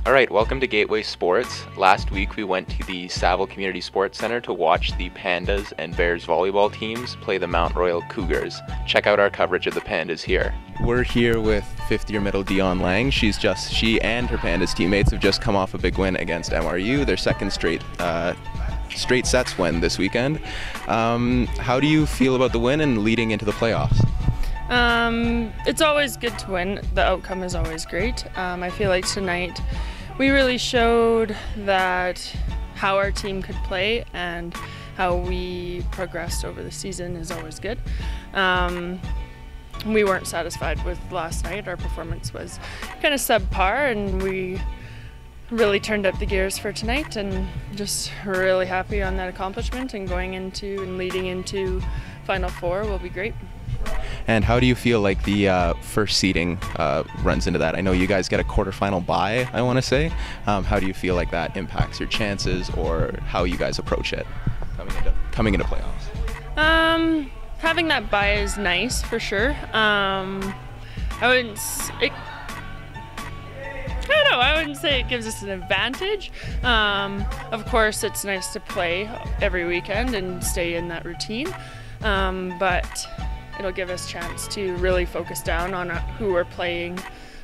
All right, welcome to Gateway Sports. Last week we went to the Saville Community Sports Center to watch the Pandas and Bears volleyball teams play the Mount Royal Cougars. Check out our coverage of the Pandas here. We're here with fifth-year middle Dion Lang. She and her Pandas teammates have just come off a big win against MRU, their second straight sets win this weekend. How do you feel about the win and leading into the playoffs? It's always good to win. The outcome is always great. I feel like tonight we really showed that how our team could play and how we progressed over the season is always good. We weren't satisfied with last night. Our performance was kind of subpar, and we really turned up the gears for tonight, and just really happy on that accomplishment, and going into and leading into Final Four will be great. And how do you feel like the first seeding runs into that? I know you guys get a quarterfinal bye, I want to say. How do you feel like that impacts your chances, or how you guys approach it coming into playoffs? Having that bye is nice for sure. I wouldn't say it gives us an advantage. Of course, it's nice to play every weekend and stay in that routine, but it'll give us a chance to really focus down on who we're playing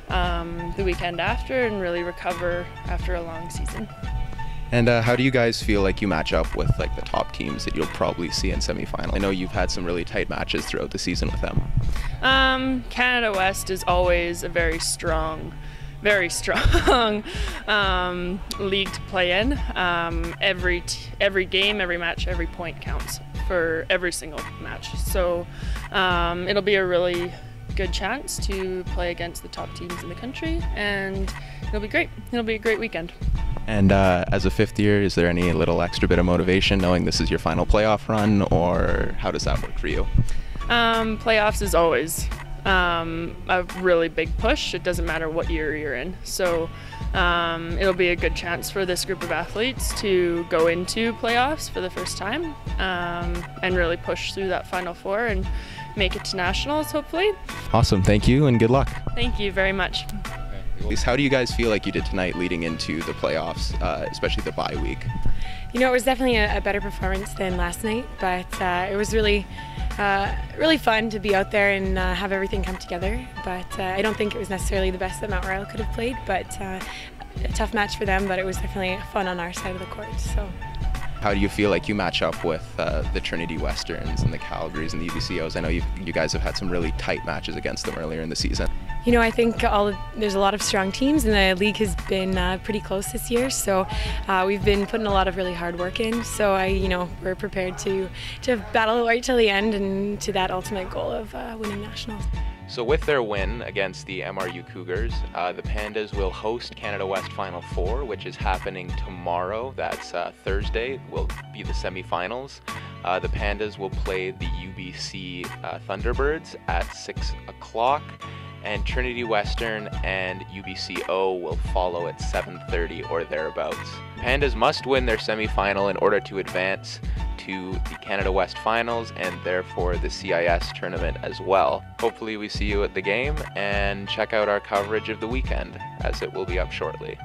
the weekend after and really recover after a long season. And how do you guys feel like you match up with like the top teams that you'll probably see in semifinal? I know you've had some really tight matches throughout the season with them. Canada West is always a very strong league to play in. Every game, every match, every point counts for every single match. So it'll be a really good chance to play against the top teams in the country, and it'll be great. It'll be a great weekend. And as a fifth year, is there any little extra bit of motivation knowing this is your final playoff run, or how does that work for you? Playoffs is always a really big push. It doesn't matter what year you're in. So it'll be a good chance for this group of athletes to go into playoffs for the first time and really push through that Final Four and make it to nationals, hopefully. Awesome. Thank you and good luck. Thank you very much. How do you guys feel like you did tonight leading into the playoffs, especially the bye week? You know, it was definitely a better performance than last night, but it was really fun to be out there and have everything come together. But I don't think it was necessarily the best that Mount Royal could have played, but a tough match for them, but it was definitely fun on our side of the court. So. How do you feel like you match up with the Trinity Westerns and the Calgarys and the UBCOs? I know you guys have had some really tight matches against them earlier in the season. You know, I think there's a lot of strong teams, and the league has been pretty close this year. So we've been putting a lot of really hard work in. So we're prepared to battle right till the end and to that ultimate goal of winning nationals. So with their win against the MRU Cougars, the Pandas will host Canada West Final Four, which is happening tomorrow. That's Thursday, will be the semifinals. The Pandas will play the UBC Thunderbirds at 6 o'clock, and Trinity Western and UBCO will follow at 7:30 or thereabouts. Pandas must win their semifinal in order to advance to the Canada West Finals and therefore the CIS tournament as well. Hopefully we see you at the game, and check out our coverage of the weekend as it will be up shortly.